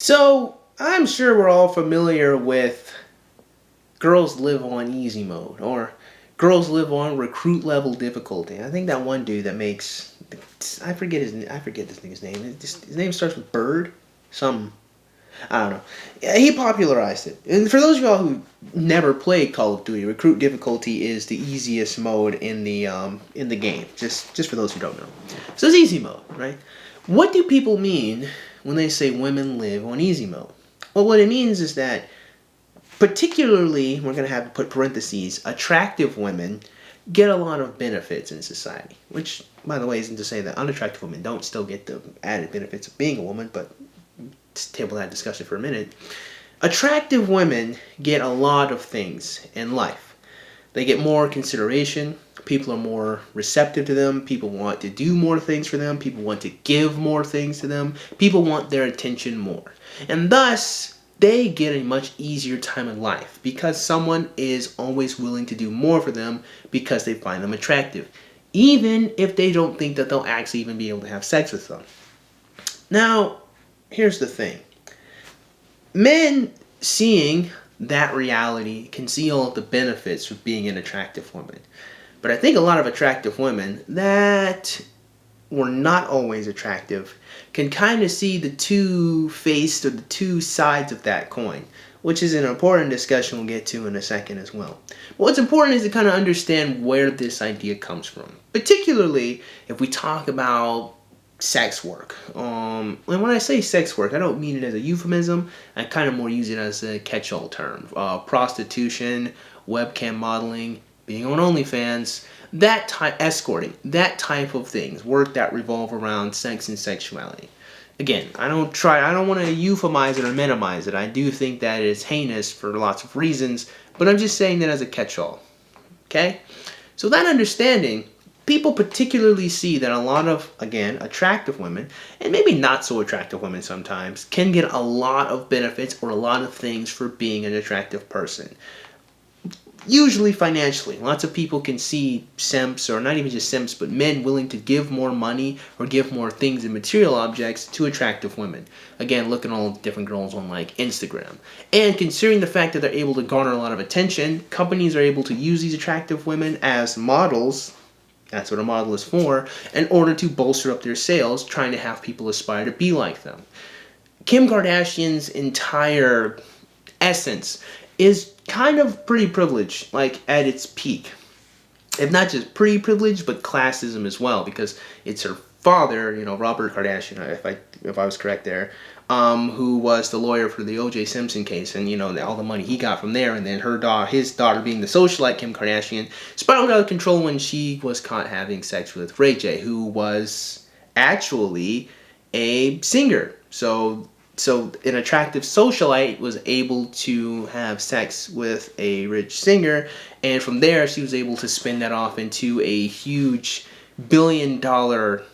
So, I'm sure we're all familiar with girls live on easy mode or girls live on recruit level difficulty. I think that one dude that makes I forget this nigga's name. His name starts with Bird. Some I don't know. Yeah, he popularized it. And for those of y'all who never played Call of Duty, recruit difficulty is the easiest mode in the game. Just for those who don't know. So it's easy mode, right? What do people mean when they say women live on easy mode? Well, what it means is that particularly, we're going to have to put parentheses, attractive women get a lot of benefits in society. Which, by the way, isn't to say that unattractive women don't still get the added benefits of being a woman, but let's table that discussion for a minute. Attractive women get a lot of things in life. They get more consideration. People are more receptive to them. People want to do more things for them. People want to give more things to them. People want their attention more. And thus, they get a much easier time in life because someone is always willing to do more for them because they find them attractive, even if they don't think that they'll actually even be able to have sex with them. Now, here's the thing. Men seeing that reality can see all of the benefits of being an attractive woman. But I think a lot of attractive women that were not always attractive can kind of see the two-faced or the two sides of that coin, which is an important discussion we'll get to in a second as well. But what's important is to kind of understand where this idea comes from, particularly if we talk about sex work. And when I say sex work, I don't mean it as a euphemism. I kind of more use it as a catch-all term. Prostitution, webcam modeling, being on OnlyFans, that type, escorting, that type of things, work that revolve around sex and sexuality. Again, I don't want to euphemize it or minimize it. I do think that it's heinous for lots of reasons, but I'm just saying that as a catch-all. Okay? So that understanding, people particularly see that a lot of, again, attractive women, and maybe not so attractive women sometimes, can get a lot of benefits or a lot of things for being an attractive person. Usually financially. Lots of people can see simps, or not even just simps, but men willing to give more money or give more things and material objects to attractive women. Again, look at all the different girls on like Instagram. And considering the fact that they're able to garner a lot of attention, companies are able to use these attractive women as models. That's what a model is for, in order to bolster up their sales, trying to have people aspire to be like them. Kim Kardashian's entire essence is kind of pretty privileged, like at its peak. If not just pretty privileged, but classism as well, because it's her father, Robert Kardashian, if I was correct there, who was the lawyer for the O.J. Simpson case, and all the money he got from there, and then his daughter being the socialite, Kim Kardashian, spiraled out of control when she was caught having sex with Ray J, who was actually a singer. So an attractive socialite was able to have sex with a rich singer, and from there she was able to spin that off into a huge billion-dollar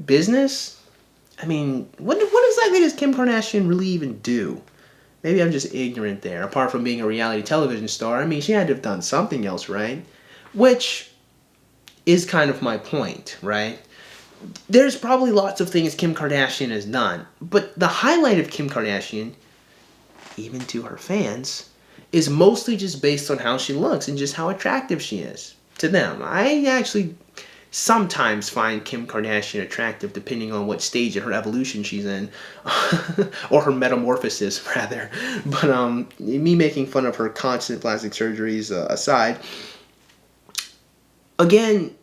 business. I mean, what exactly does Kim Kardashian really even do? Maybe I'm just ignorant there. Apart from being a reality television star, I mean, she had to have done something else, right? Which is kind of my point, right? There's probably lots of things Kim Kardashian has done, but the highlight of Kim Kardashian, even to her fans, is mostly just based on how she looks and just how attractive she is to them. I actually sometimes find Kim Kardashian attractive depending on what stage in her evolution she's in, or her metamorphosis rather. But me making fun of her constant plastic surgeries aside, again,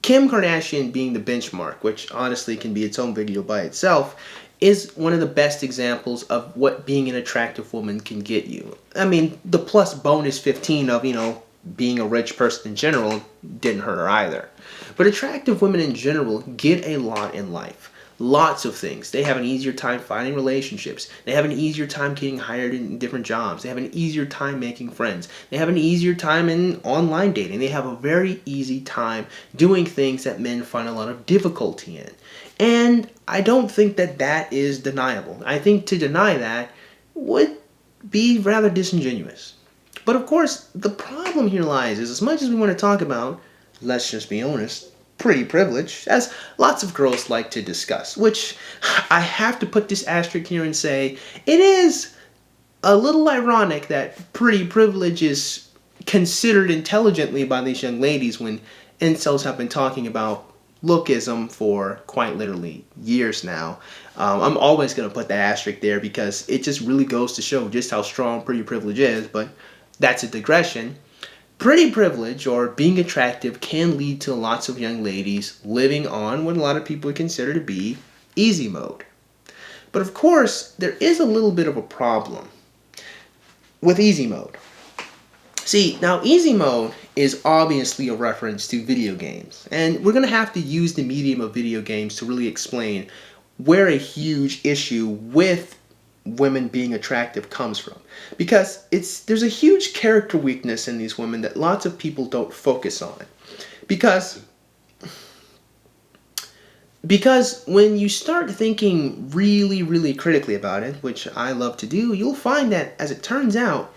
Kim Kardashian being the benchmark, which honestly can be its own video by itself, is one of the best examples of what being an attractive woman can get you. I mean, the plus bonus 15 of, being a rich person in general didn't hurt her either. But attractive women in general get a lot in life. Lots of things. They have an easier time finding relationships. They have an easier time getting hired in different jobs. They have an easier time making friends. They have an easier time in online dating. They have a very easy time doing things that men find a lot of difficulty in. And I don't think that that is deniable. I think to deny that would be rather disingenuous. But of course, the problem here lies is as much as we want to talk about, let's just be honest, pretty privilege, as lots of girls like to discuss, which I have to put this asterisk here and say, it is a little ironic that pretty privilege is considered intelligently by these young ladies when incels have been talking about lookism for quite literally years now. I'm always going to put that asterisk there because it just really goes to show just how strong pretty privilege is, but that's a digression. Pretty privilege, or being attractive, can lead to lots of young ladies living on what a lot of people would consider to be easy mode. But of course, there is a little bit of a problem with easy mode. See, now easy mode is obviously a reference to video games, and we're going to have to use the medium of video games to really explain where a huge issue with women being attractive comes from. Because there's a huge character weakness in these women that lots of people don't focus on. Because when you start thinking really, really critically about it, which I love to do, you'll find that, as it turns out,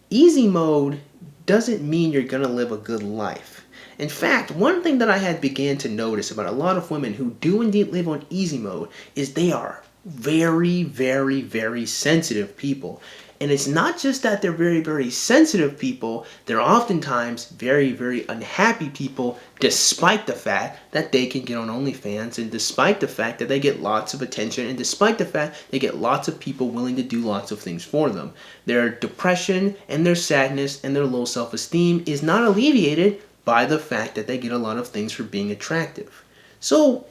easy mode doesn't mean you're going to live a good life. In fact, one thing that I had began to notice about a lot of women who do indeed live on easy mode is they are very, very, very sensitive people. And it's not just that they're very, very sensitive people, they're oftentimes very, very unhappy people, despite the fact that they can get on OnlyFans, and despite the fact that they get lots of attention, and despite the fact they get lots of people willing to do lots of things for them. Their depression and their sadness and their low self-esteem is not alleviated by the fact that they get a lot of things for being attractive. So,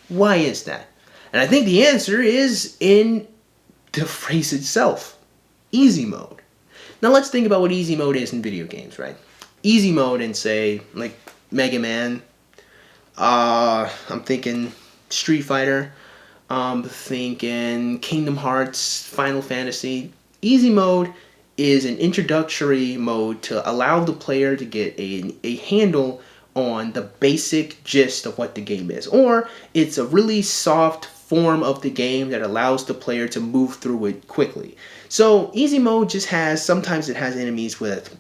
why is that? And I think the answer is in the phrase itself. Easy mode. Now let's think about what easy mode is in video games, right? Easy mode in, say, like Mega Man. I'm thinking Street Fighter. I'm thinking Kingdom Hearts, Final Fantasy. Easy mode is an introductory mode to allow the player to get a handle on the basic gist of what the game is. Or it's a really soft form of the game that allows the player to move through it quickly. So easy mode just sometimes it has enemies with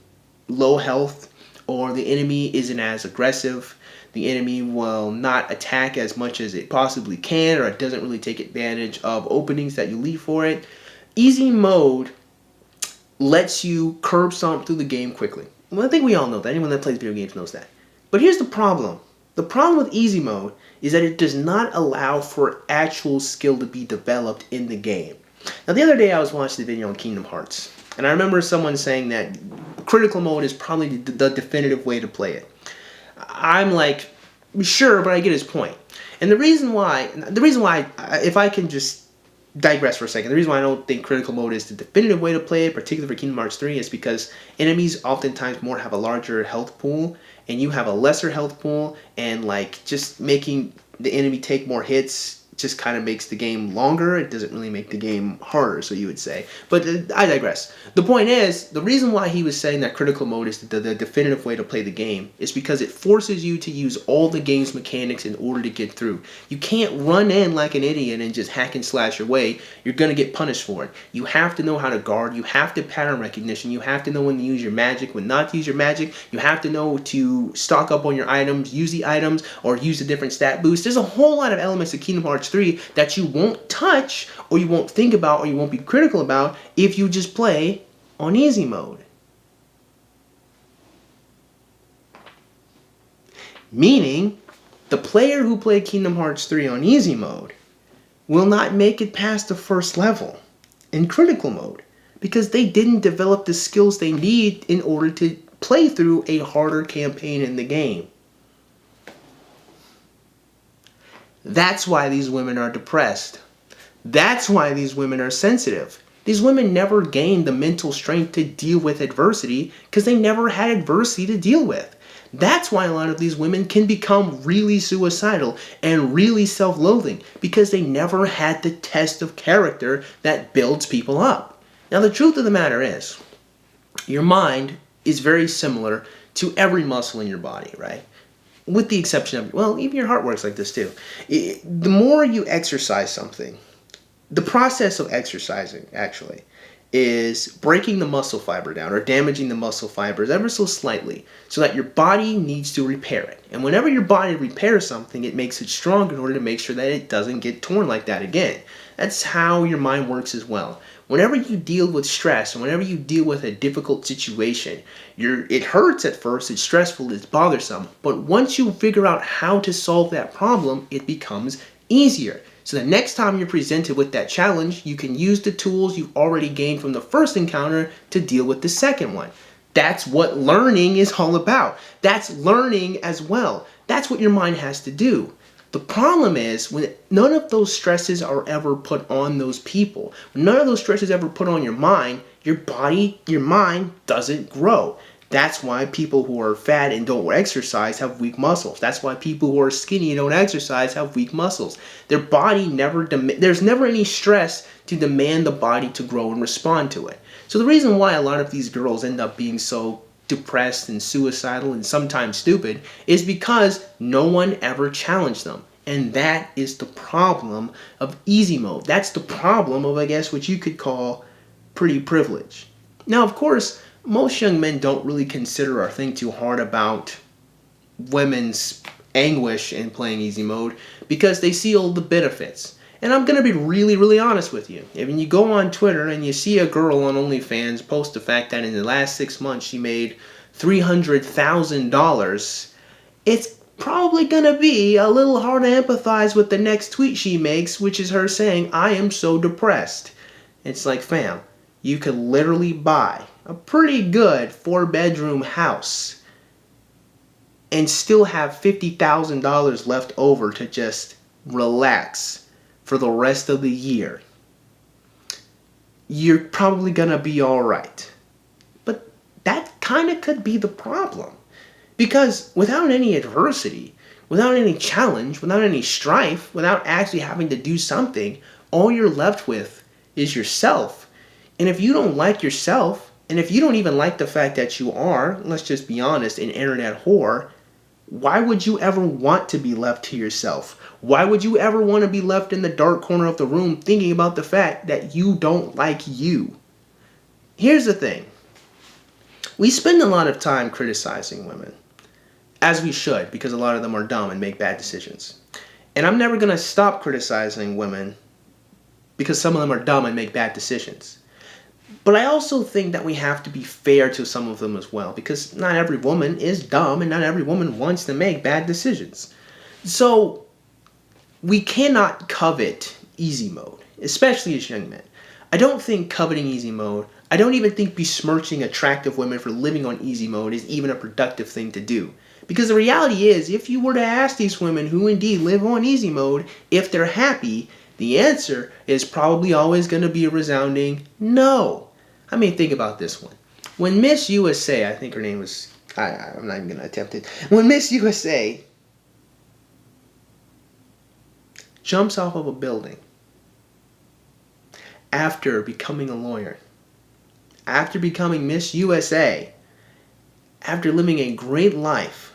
low health, or the enemy isn't as aggressive. The enemy will not attack as much as it possibly can, or it doesn't really take advantage of openings that you leave for it. Easy mode lets you curb stomp through the game quickly. Well, I think we all know that. Anyone that plays video games knows that. But here's the problem. The problem with easy mode is that it does not allow for actual skill to be developed in the game. Now, the other day I was watching the video on Kingdom Hearts, and I remember someone saying that critical mode is probably the definitive way to play it. I'm like, sure, but I get his point. And the reason why, if I can just digress for a second, the reason why I don't think critical mode is the definitive way to play it, particularly for Kingdom Hearts 3, is because enemies oftentimes have a larger health pool, and you have a lesser health pool, and like just making the enemy take more hits just kind of makes the game longer. It doesn't really make the game harder, so you would say. But I digress. The point is, the reason why he was saying that critical mode is the definitive way to play the game is because it forces you to use all the game's mechanics in order to get through. You can't run in like an idiot and just hack and slash your way. You're going to get punished for it. You have to know how to guard. You have to pattern recognition. You have to know when to use your magic, when not to use your magic. You have to know to stock up on your items, use the items, or use a different stat boost. There's a whole lot of elements of Kingdom Hearts 3 that you won't touch, or you won't think about, or you won't be critical about if you just play on easy mode. Meaning, the player who played Kingdom Hearts 3 on easy mode will not make it past the first level in critical mode because they didn't develop the skills they need in order to play through a harder campaign in the game. That's why these women are depressed. That's why these women are sensitive. These women never gained the mental strength to deal with adversity because they never had adversity to deal with. That's why a lot of these women can become really suicidal and really self-loathing because they never had the test of character that builds people up. Now, the truth of the matter is, your mind is very similar to every muscle in your body, right? With the exception of, well, even your heart works like this too. The more you exercise something, the process of exercising, actually, is breaking the muscle fiber down or damaging the muscle fibers ever so slightly so that your body needs to repair it. And whenever your body repairs something, it makes it stronger in order to make sure that it doesn't get torn like that again. That's how your mind works as well. Whenever you deal with stress and whenever you deal with a difficult situation, it hurts at first, it's stressful, it's bothersome, but once you figure out how to solve that problem, it becomes easier. So the next time you're presented with that challenge, you can use the tools you've already gained from the first encounter to deal with the second one. That's what learning is all about. That's learning as well. That's what your mind has to do. The problem is when none of those stresses are ever put on those people, when none of those stresses ever put on your mind doesn't grow. That's why people who are fat and don't exercise have weak muscles. That's why people who are skinny and don't exercise have weak muscles. Their body there's never any stress to demand the body to grow and respond to it. So the reason why a lot of these girls end up being so depressed and suicidal and sometimes stupid is because no one ever challenged them. And that is the problem of easy mode. That's the problem of, I guess, what you could call pretty privilege. Now, of course, most young men don't really consider or think too hard about women's anguish in playing easy mode because they see all the benefits. And I'm going to be really, really honest with you. If you go on Twitter and you see a girl on OnlyFans post the fact that in the last 6 months she made $300,000, it's probably going to be a little hard to empathize with the next tweet she makes, which is her saying, "I am so depressed." It's like, fam, you could literally buy a pretty good 4-bedroom house and still have $50,000 left over to just relax for the rest of the year. You're probably gonna be alright. But that kind of could be the problem. Because without any adversity, without any challenge, without any strife, without actually having to do something, all you're left with is yourself. And if you don't like yourself, and if you don't even like the fact that you are, let's just be honest, an internet whore, why would you ever want to be left to yourself? Why would you ever want to be left in the dark corner of the room thinking about the fact that you don't like you? Here's the thing. We spend a lot of time criticizing women, as we should, because a lot of them are dumb and make bad decisions. And I'm never going to stop criticizing women because some of them are dumb and make bad decisions. But I also think that we have to be fair to some of them as well, because not every woman is dumb and not every woman wants to make bad decisions. So we cannot covet easy mode, especially as young men. I don't think coveting easy mode, I don't even think besmirching attractive women for living on easy mode is even a productive thing to do. Because the reality is, if you were to ask these women who indeed live on easy mode if they're happy, the answer is probably always going to be a resounding no. I mean, think about this one. When Miss USA, I think her name was, I'm not even going to attempt it. When Miss USA jumps off of a building after becoming a lawyer, after becoming Miss USA, after living a great life,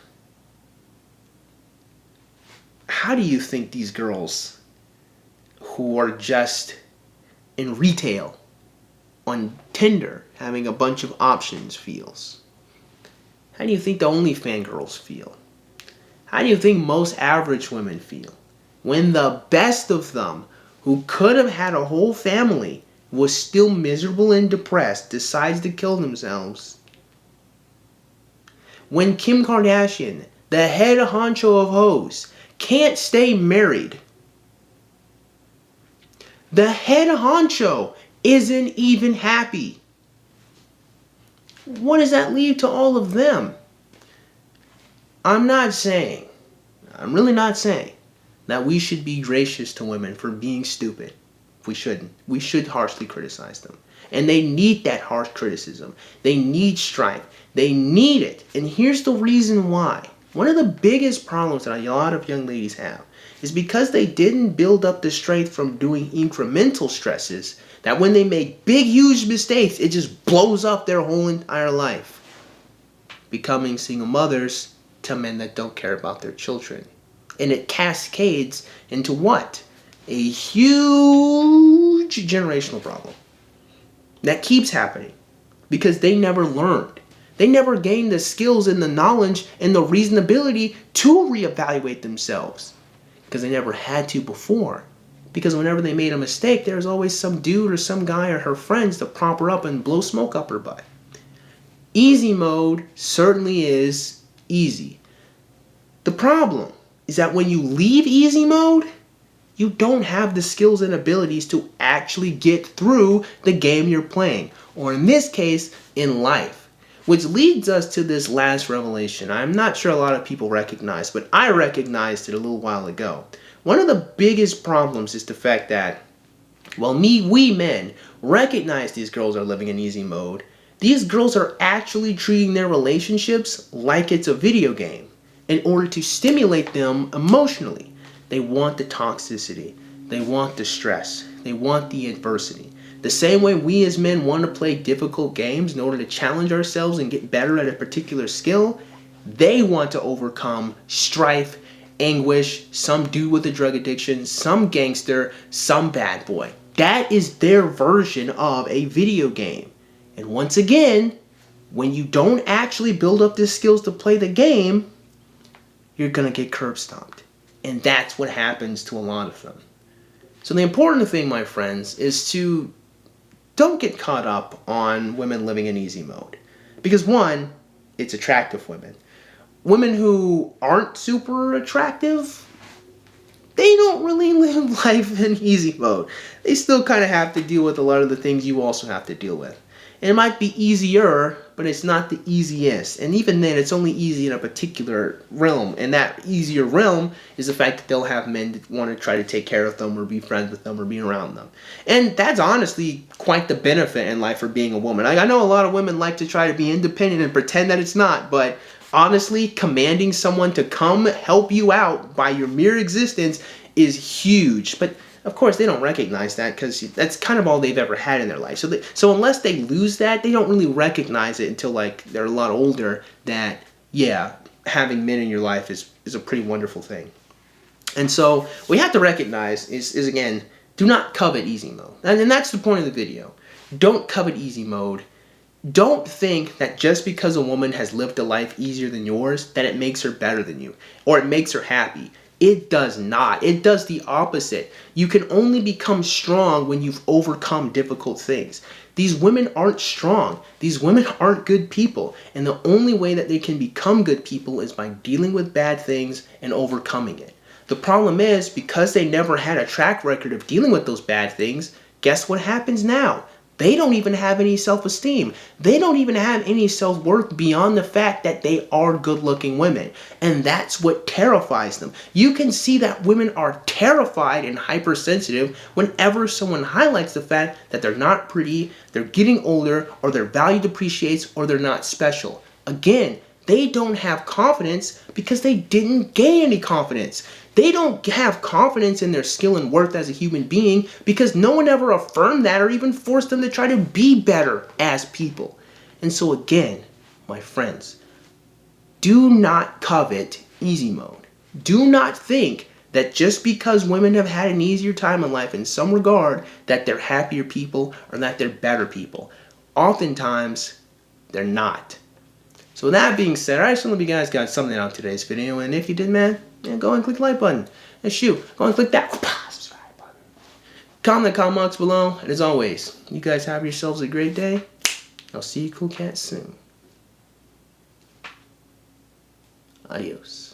how do you think these girls who are just in retail on Tinder having a bunch of options feels? How do you think the OnlyFans girls feel? How do you think most average women feel when the best of them, who could have had a whole family, was still miserable and depressed, decides to kill themselves? When Kim Kardashian, the head honcho of hoes, can't stay married. The head honcho isn't even happy. What does that leave to all of them? I'm really not saying that we should be gracious to women for being stupid. We shouldn't. We should harshly criticize them. And they need that harsh criticism. They need strife. They need it. And here's the reason why. One of the biggest problems that a lot of young ladies have is because they didn't build up the strength from doing incremental stresses, that when they make big, huge mistakes, it just blows up their whole entire life. Becoming single mothers to men that don't care about their children. And it cascades into what? A huge generational problem. That keeps happening because they never learned. They never gained the skills and the knowledge and the reasonability to reevaluate themselves because they never had to before. Because whenever they made a mistake, there's always some dude or some guy or her friends to prop her up and blow smoke up her butt. Easy mode certainly is easy. The problem is that when you leave easy mode, you don't have the skills and abilities to actually get through the game you're playing, or in this case, in life. Which leads us to this last revelation. I'm not sure a lot of people recognize, but I recognized it a little while ago. One of the biggest problems is the fact that, while we men recognize these girls are living in easy mode, these girls are actually treating their relationships like it's a video game in order to stimulate them emotionally. They want the toxicity. They want the stress. They want the adversity. The same way we as men want to play difficult games in order to challenge ourselves and get better at a particular skill, they want to overcome strife, anguish, some dude with a drug addiction, some gangster, some bad boy. That is their version of a video game. And once again, when you don't actually build up the skills to play the game, you're going to get curb stomped. And that's what happens to a lot of them. So the important thing, my friends, is to don't get caught up on women living in easy mode. Because one, it's attractive women. Women who aren't super attractive, they don't really live life in easy mode. They still kind of have to deal with a lot of the things you also have to deal with. And it might be easier, but it's not the easiest. And even then, it's only easy in a particular realm. And that easier realm is the fact that they'll have men that want to try to take care of them or be friends with them or be around them. And that's honestly quite the benefit in life for being a woman. I know a lot of women like to try to be independent and pretend that it's not, but honestly, commanding someone to come help you out by your mere existence is huge. But of course, they don't recognize that because that's kind of all they've ever had in their life. So unless they lose that, they don't really recognize it until like they're a lot older that, yeah, having men in your life is a pretty wonderful thing. And so what we have to recognize is again, do not covet easy mode. And that's the point of the video. Don't covet easy mode. Don't think that just because a woman has lived a life easier than yours, that it makes her better than you or it makes her happy. It does not. It does the opposite. You can only become strong when you've overcome difficult things. These women aren't strong. These women aren't good people. And the only way that they can become good people is by dealing with bad things and overcoming it. The problem is, because they never had a track record of dealing with those bad things, guess what happens now? They don't even have any self-esteem. They don't even have any self-worth beyond the fact that they are good-looking women. And that's what terrifies them. You can see that women are terrified and hypersensitive whenever someone highlights the fact that they're not pretty, they're getting older, or their value depreciates, or they're not special. Again, they don't have confidence because they didn't gain any confidence. They don't have confidence in their skill and worth as a human being because no one ever affirmed that or even forced them to try to be better as people. And so again, my friends, do not covet easy mode. Do not think that just because women have had an easier time in life in some regard, that they're happier people or that they're better people. Oftentimes, they're not. So with that being said, I just hope you guys got something out of today's video. And if you did, man, go and click the like button. And shoot, go and click that subscribe button. Comment in the comment box below. And as always, you guys have yourselves a great day. I'll see you cool cats soon. Adios.